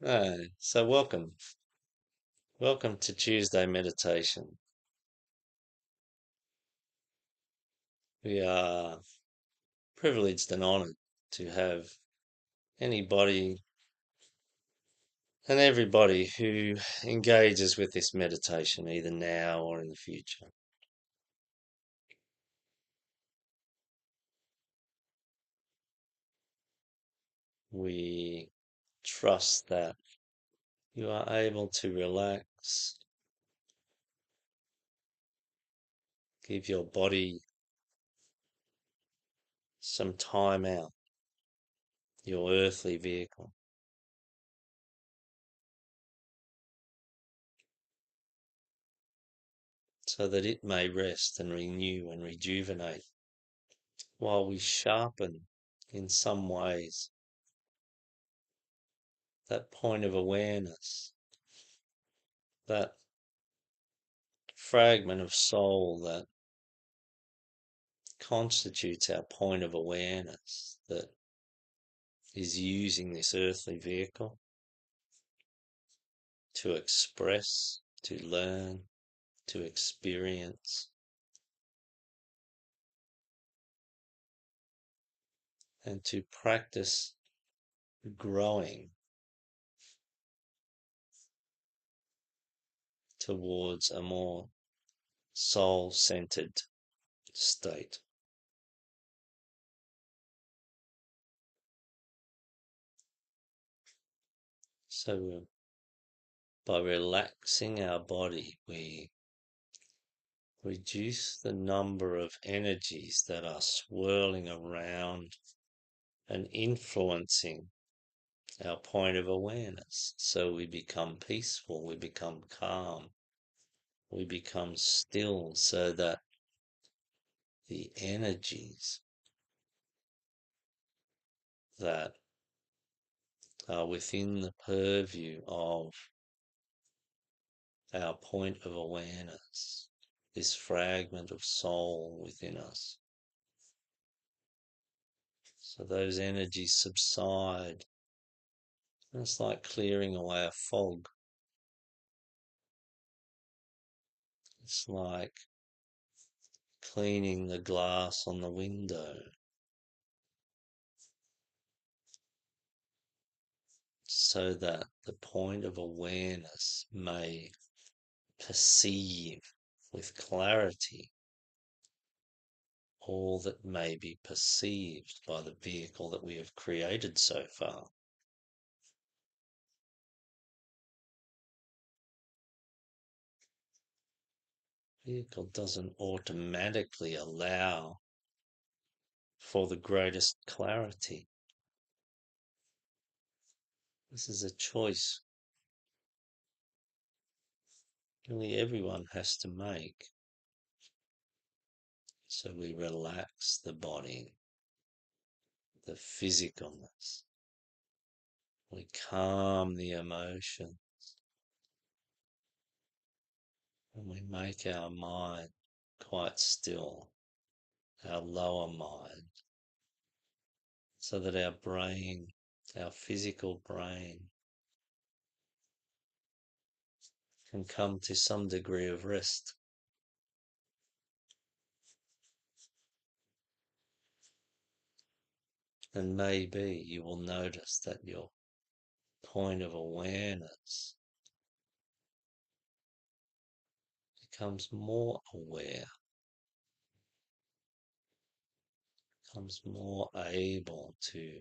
So welcome. Welcome to Tuesday meditation. We are privileged and honored to have anybody and everybody who engages with this meditation either now or in the future. We trust that you are able to relax, give your body some time out, your earthly vehicle, so that it may rest and renew and rejuvenate while we sharpen in some ways that point of awareness, that fragment of soul that constitutes our point of awareness, that is using this earthly vehicle to express, to learn, to experience, and to practice growing towards a more soul-centered state. So by relaxing our body, we reduce the number of energies that are swirling around and influencing our point of awareness. So we become peaceful, we become calm, we become still, so that the energies that are within the purview of our point of awareness, this fragment of soul within us, so those energies subside. And it's like clearing away a fog. It's like cleaning the glass on the window, so that the point of awareness may perceive with clarity all that may be perceived by the vehicle that we have created so far. Vehicle doesn't automatically allow for the greatest clarity. This is a choice nearly everyone has to make. So we relax the body, the physicalness. We calm the emotion, and we make our mind quite still, our lower mind, so that our brain, our physical brain, can come to some degree of rest. And maybe you will notice that your point of awareness becomes more aware, becomes more able to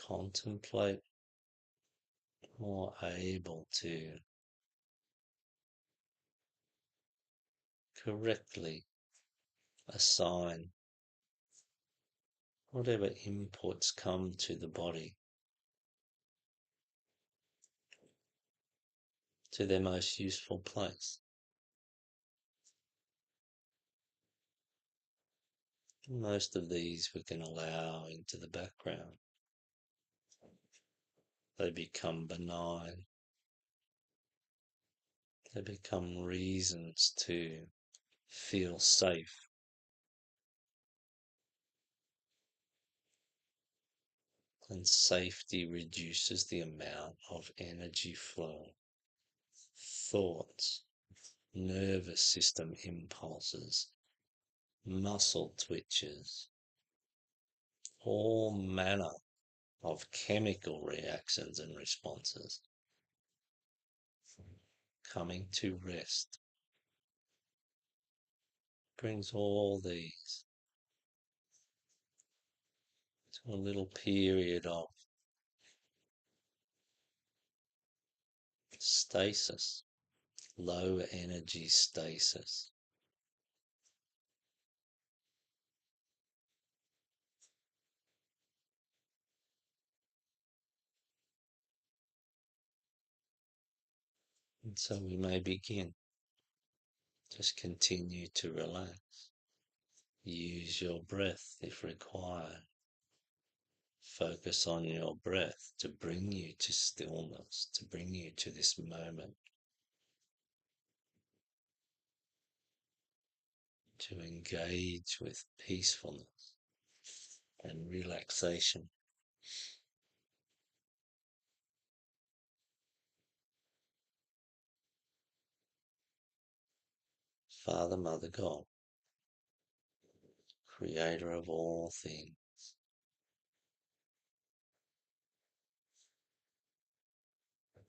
contemplate, more able to correctly assign whatever inputs come to the body to their most useful place. Most of these we can allow into the background. They become benign. They become reasons to feel safe, And safety reduces the amount of energy flow, thoughts, nervous system impulses, muscle twitches, all manner of chemical reactions and responses coming to rest. Brings all these to a little period of stasis, low energy stasis. And so we may begin. Just continue to relax. Use your breath if required. Focus on your breath to bring you to stillness, to bring you to this moment, to engage with peacefulness and relaxation. Father, Mother, God, creator of all things,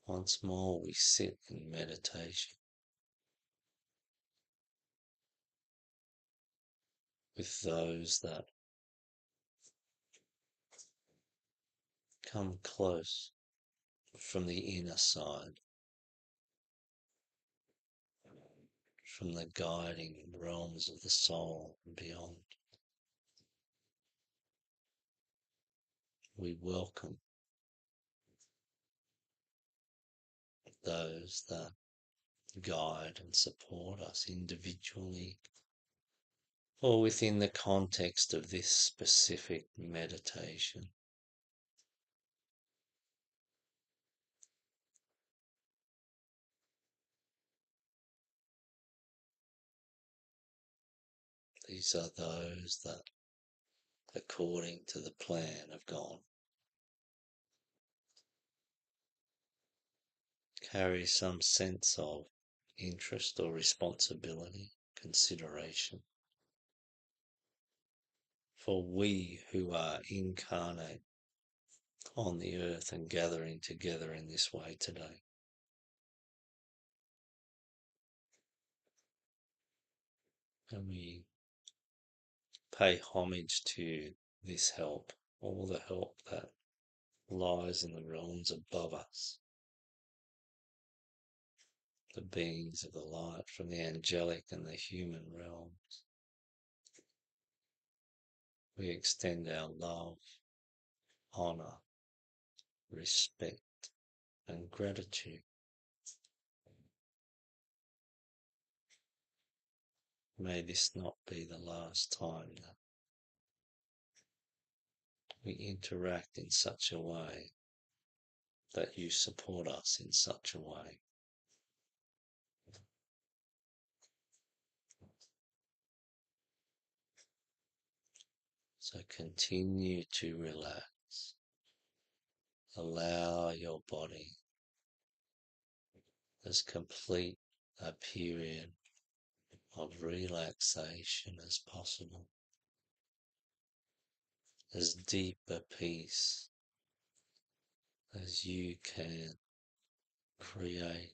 once more we sit in meditation with those that come close from the inner side, from the guiding realms of the soul and beyond. We welcome those that guide and support us individually or within the context of this specific meditation. These are those that, according to the plan, have gone. Carry some sense of interest or responsibility, consideration. For we who are incarnate on the earth and gathering together in this way today, and we pay homage to this help, all the help that lies in the realms above us, the beings of the light from the angelic and the human realms. We extend our love, honour, respect and gratitude. May this not be the last time that we interact in such a way, that you support us in such a way. So continue to relax. Allow your body as complete a period of relaxation as possible, as deep a peace as you can create.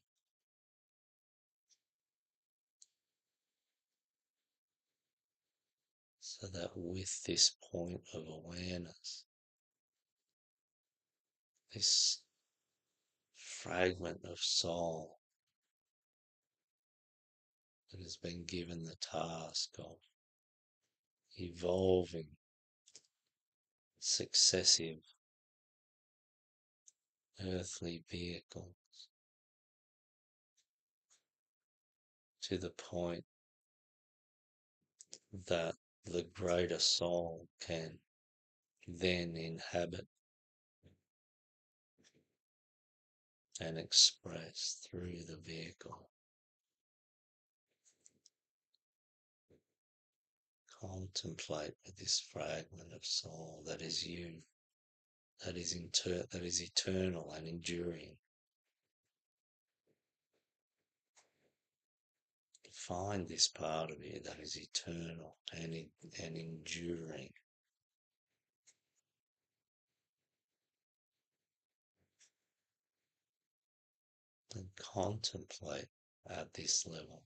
So that with this point of awareness, this fragment of soul that has been given the task of evolving successive earthly vehicles to the point that the greater soul can then inhabit and express through the vehicle. Contemplate with this fragment of soul that is you that is eternal and enduring. Find this part of you that is eternal and enduring. And contemplate at this level.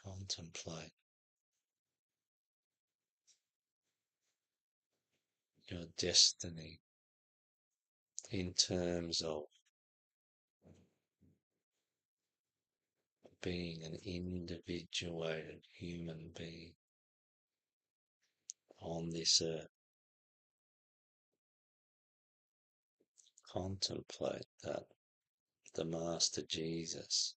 Contemplate your destiny in terms of being an individuated human being on this earth. Contemplate that the Master Jesus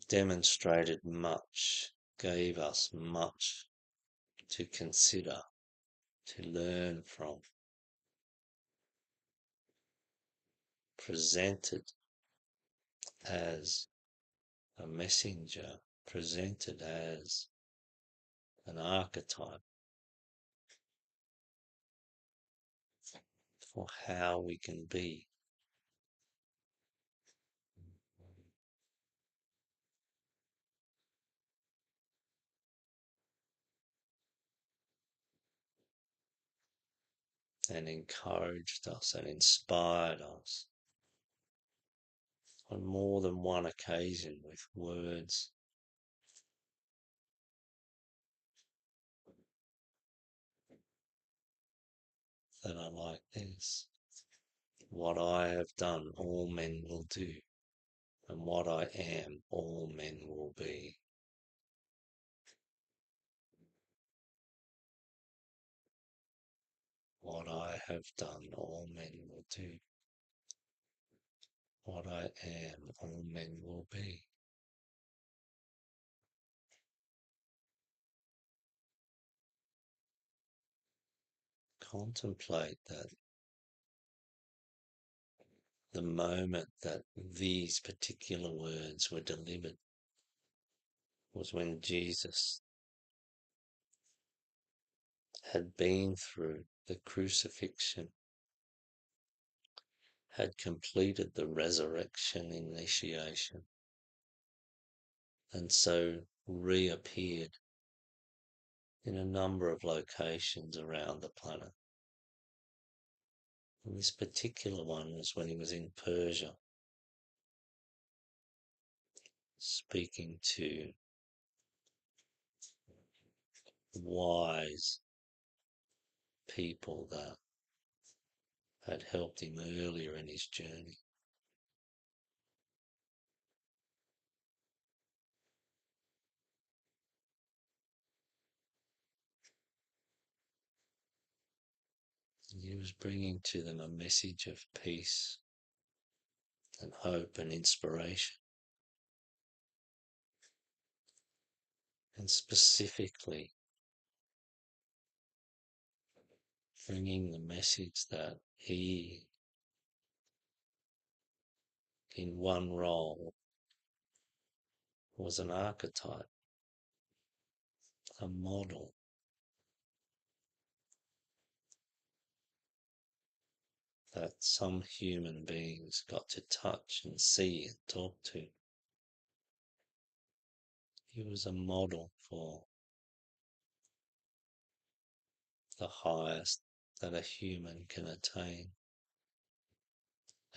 demonstrated much, gave us much to consider, to learn from, presented as a messenger, presented as an archetype for how we can be. And encouraged us and inspired us on more than one occasion with words that are like this. What I have done, all men will do, and what I am, all men will be. What I have done, all men will do. What I am, all men will be. Contemplate that the moment that these particular words were delivered was when Jesus had been through the crucifixion, had completed the resurrection initiation, and so reappeared in a number of locations around the planet. And this particular one was when he was in Persia, speaking to wise people that had helped him earlier in his journey. He was bringing to them a message of peace and hope and inspiration. And specifically bringing the message that he, in one role, was an archetype, a model that some human beings got to touch and see and talk to. He was a model for the highest that a human can attain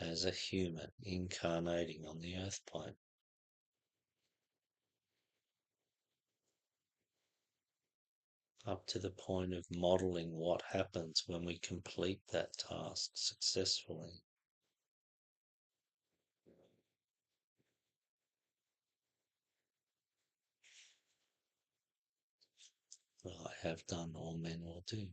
as a human incarnating on the earth plane. Up to the point of modeling what happens when we complete that task successfully. What I have done, all men will do.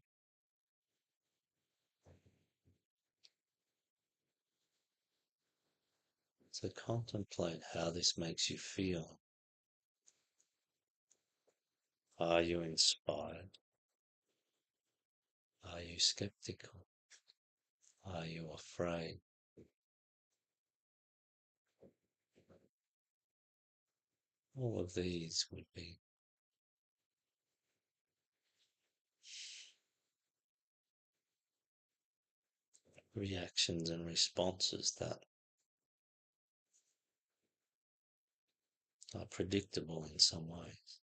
So contemplate how this makes you feel. Are you inspired? Are you skeptical? Are you afraid? All of these would be reactions and responses that are predictable in some ways.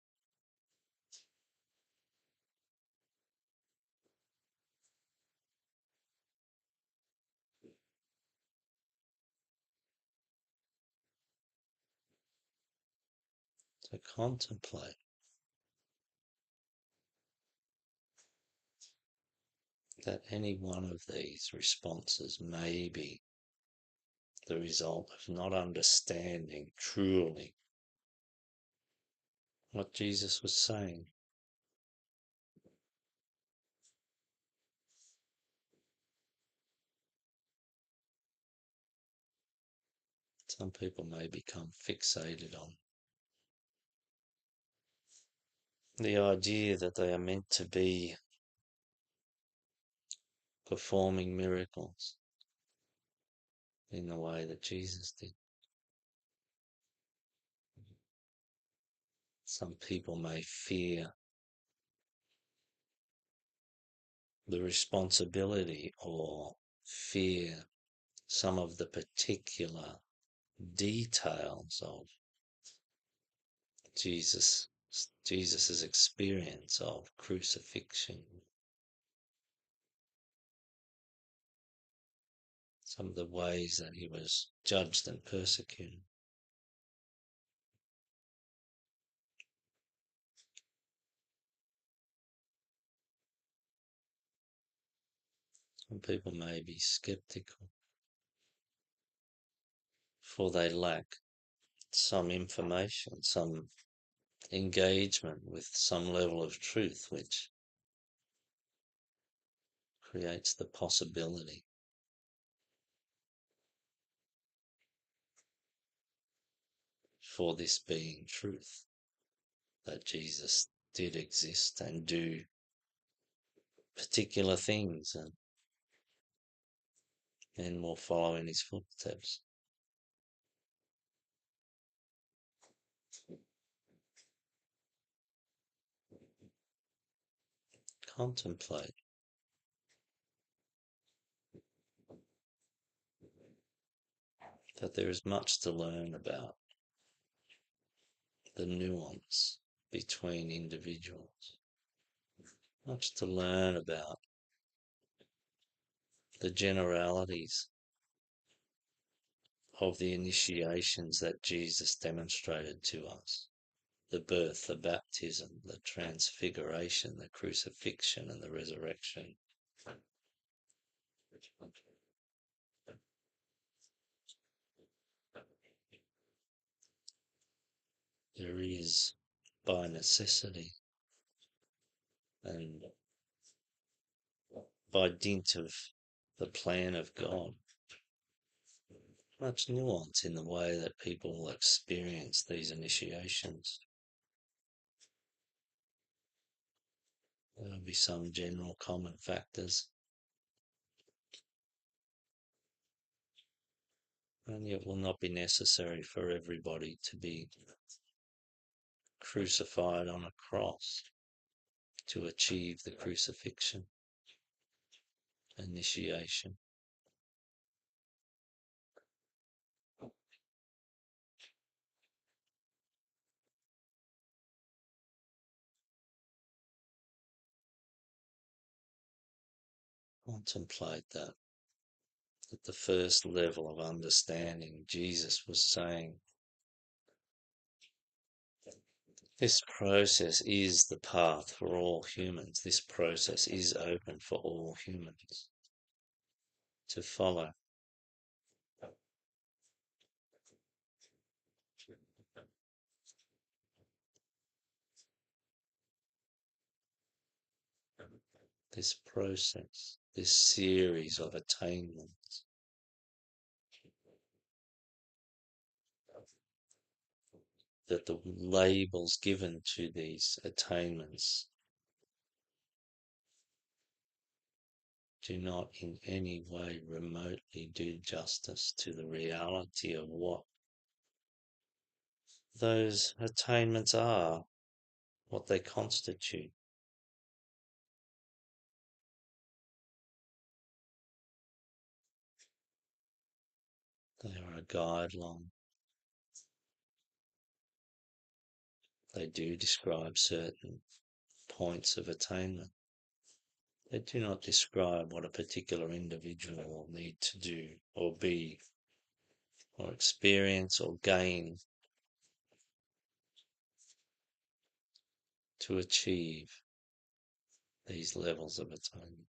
To contemplate that any one of these responses may be the result of not understanding truly what Jesus was saying. Some people may become fixated on the idea that they are meant to be performing miracles in the way that Jesus did. Some people may fear the responsibility or fear some of the particular details of Jesus's experience of crucifixion, some of the ways that he was judged and persecuted. Some people may be skeptical, for they lack some information, some engagement with some level of truth which creates the possibility for this being truth, that Jesus did exist and do particular things, and men will follow in his footsteps. Contemplate that there is much to learn about the nuance between individuals, much to learn about the generalities of the initiations that Jesus demonstrated to us: the birth, the baptism, the transfiguration, the crucifixion, and the resurrection. There is, by necessity and by dint of the plan of God, much nuance in the way that people will experience these initiations. There will be some general common factors, and it will not be necessary for everybody to be crucified on a cross to achieve the crucifixion initiation. Contemplate that. At the first level of understanding, Jesus was saying, this process is the path for all humans. This process is open for all humans to follow. This process, this series of attainments, that the labels given to these attainments do not in any way remotely do justice to the reality of what those attainments are what they constitute. They are a guideline. They do describe certain points of attainment. They do not describe what a particular individual will need to do or be or experience or gain to achieve these levels of attainment.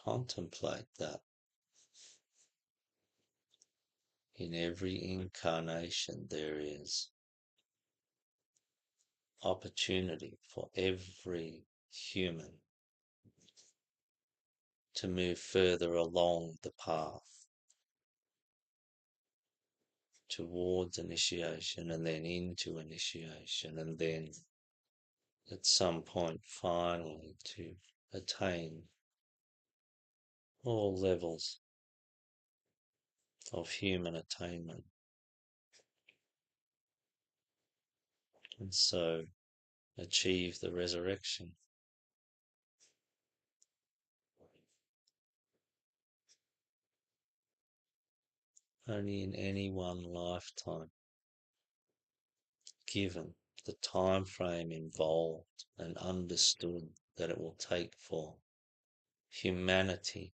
Contemplate that in every incarnation there is opportunity for every human to move further along the path towards initiation and then into initiation and then at some point finally to attain all levels of human attainment. And so achieve the resurrection. Only in any one lifetime, given the time frame involved and understood that it will take for humanity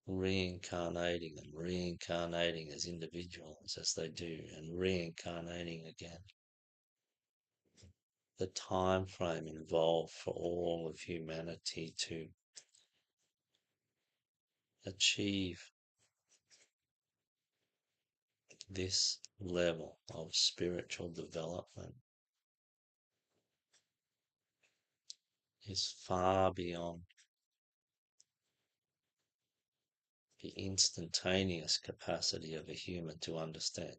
reincarnating and reincarnating as individuals as they do and reincarnating again. The time frame involved for all of humanity to achieve this level of spiritual development is far beyond the instantaneous capacity of a human to understand.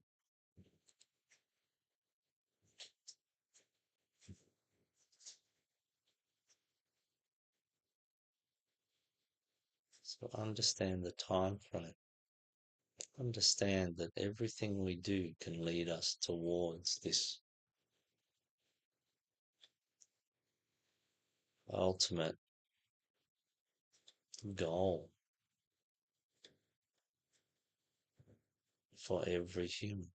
So understand the time frame. Understand that everything we do can lead us towards this ultimate goal for every human.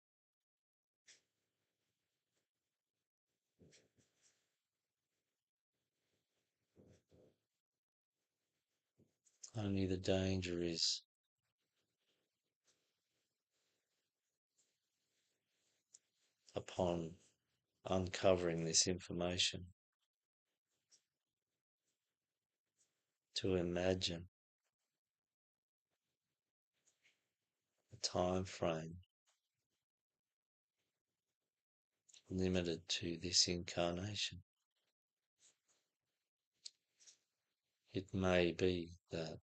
Only the danger is upon uncovering this information to imagine a time frame limited to this incarnation. It may be that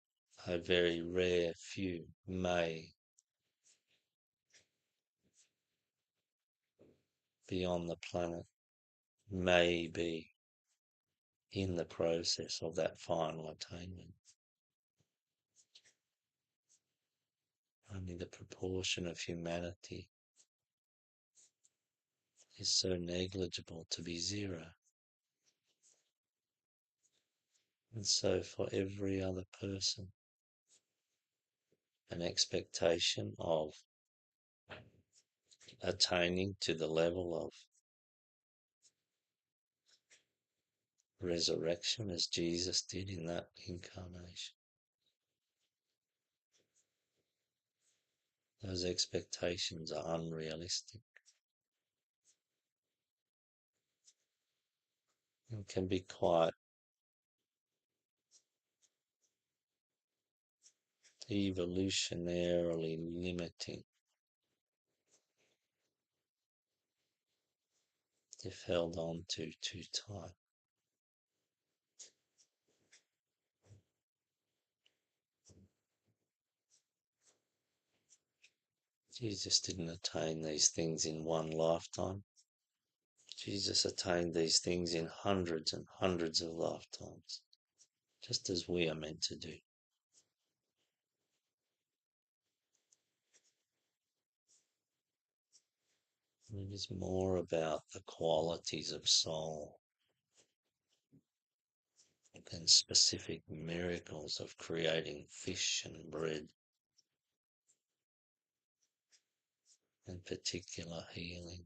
a very rare few may be on the planet, may be in the process of that final attainment. Only the proportion of humanity is so negligible to be zero. And so for every other person, an expectation of attaining to the level of resurrection as Jesus did in that incarnation. Those expectations are unrealistic and can be quite evolutionarily limiting if held on to too tight. Jesus didn't attain these things in one lifetime. Jesus attained these things in hundreds and hundreds of lifetimes, just as we are meant to do. It is more about the qualities of soul than specific miracles of creating fish and bread and particular healing.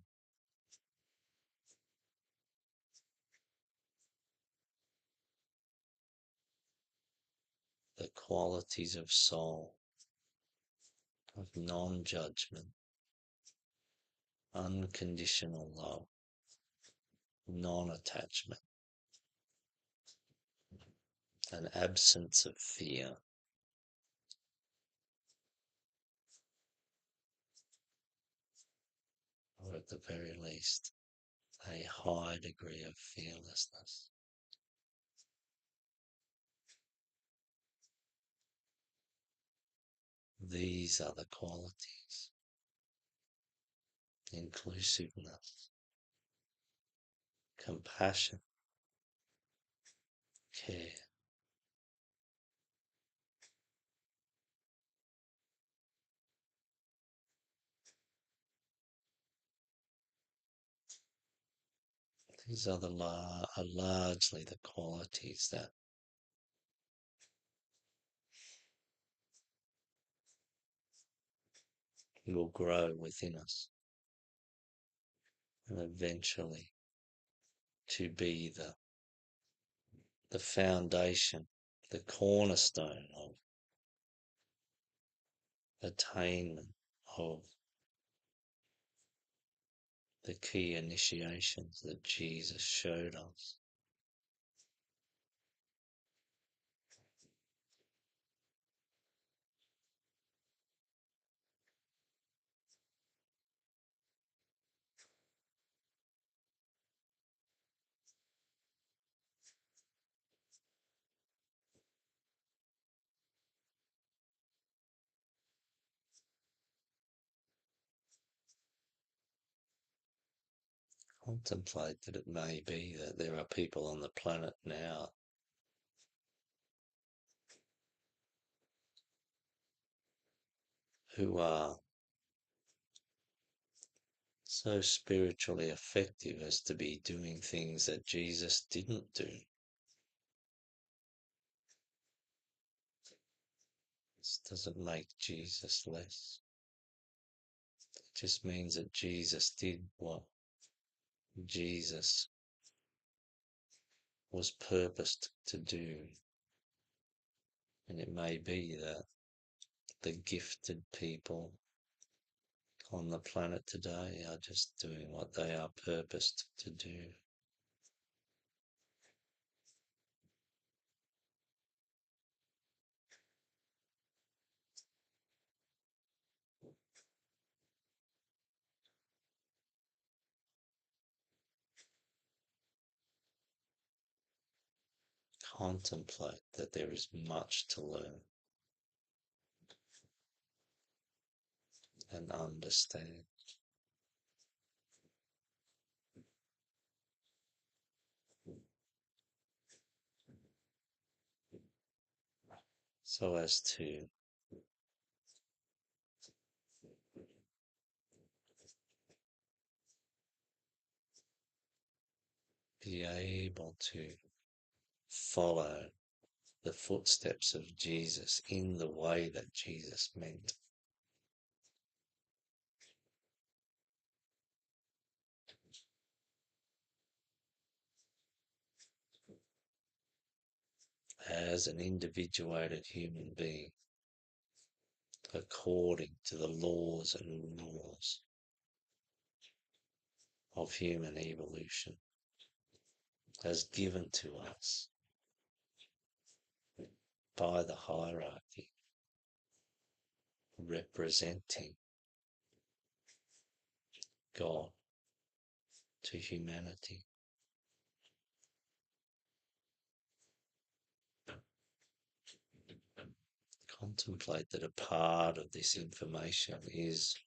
The qualities of soul, of non-judgment, unconditional love, non-attachment, an absence of fear, or at the very least, a high degree of fearlessness. These are the qualities: inclusiveness, compassion, care. These are largely the qualities that will grow within us and eventually to be the foundation, the cornerstone of attainment of the key initiations that Jesus showed us. Contemplate that it may be that there are people on the planet now who are so spiritually effective as to be doing things that Jesus didn't do. This doesn't make Jesus less. It just means that Jesus did what Jesus was purposed to do. And it may be that the gifted people on the planet today are just doing what they are purposed to do. Contemplate that there is much to learn and understand. So as to be able to follow the footsteps of Jesus in the way that Jesus meant. As an individuated human being, according to the laws and rules of human evolution, as given to us by the hierarchy, representing God to humanity. Contemplate that a part of this information is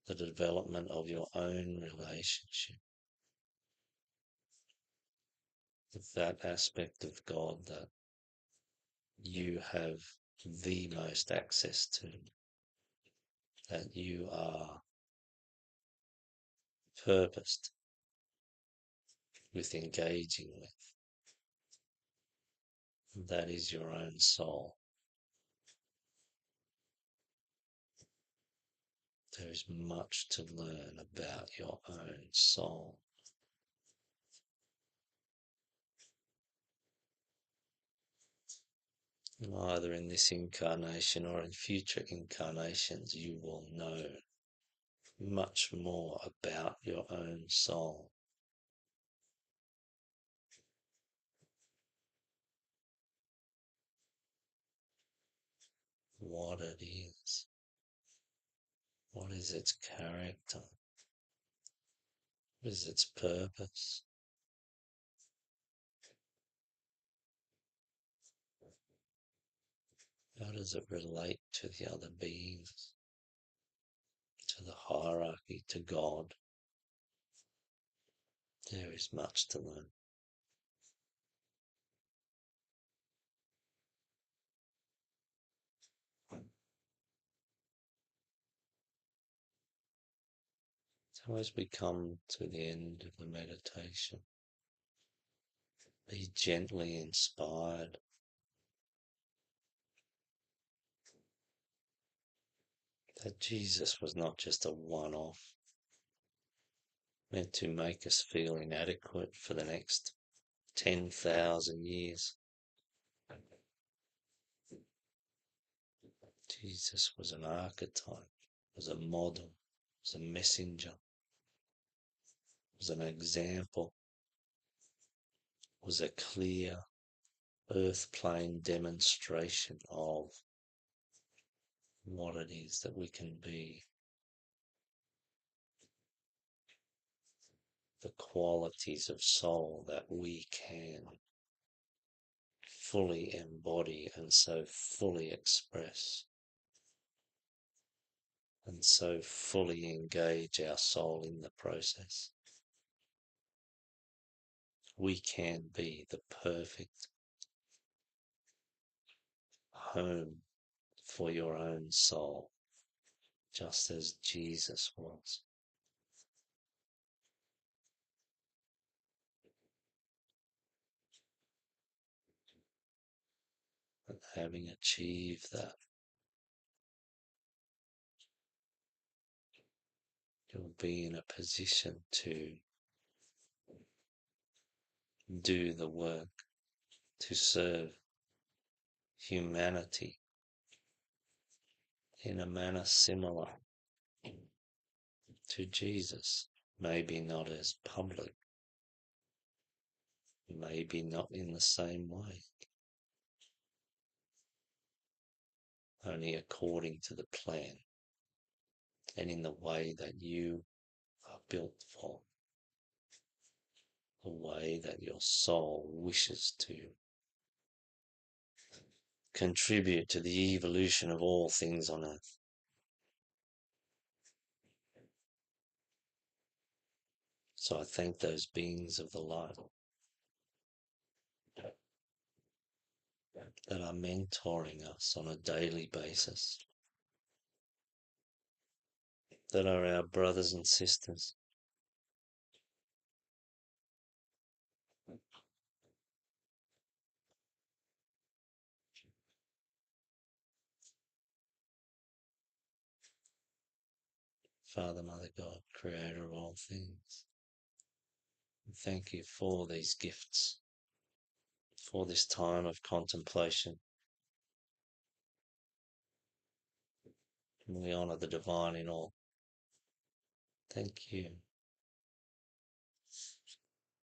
the development of your own relationship that aspect of God that you have the most access to, that you are purposed with engaging with. That is your own soul. There is much to learn about your own soul. Either in this incarnation or in future incarnations, you will know much more about your own soul. What it what is its character, what is its purpose, how does it relate to the other beings, to the hierarchy, to God. There is much to learn. So as we come to the end of the meditation, be gently inspired that Jesus was not just a one-off, meant to make us feel inadequate for the next 10,000 years. Jesus was an archetype, was a model, was a messenger, was an example, was a clear earth plane demonstration of what it is that we can be, the qualities of soul that we can fully embody and so fully express and so fully engage our soul in the process. We can be the perfect home for your own soul, just as Jesus was. And having achieved that, you'll be in a position to do the work, to serve humanity in a manner similar to Jesus. Maybe not as public, maybe not in the same way, only according to the plan and in the way that you are built for, the way that your soul wishes to contribute to the evolution of all things on earth. So I thank those beings of the light that are mentoring us on a daily basis, that are our brothers and sisters. Father, Mother, God, creator of all things, thank you for these gifts, for this time of contemplation. And we honour the divine in all. Thank you.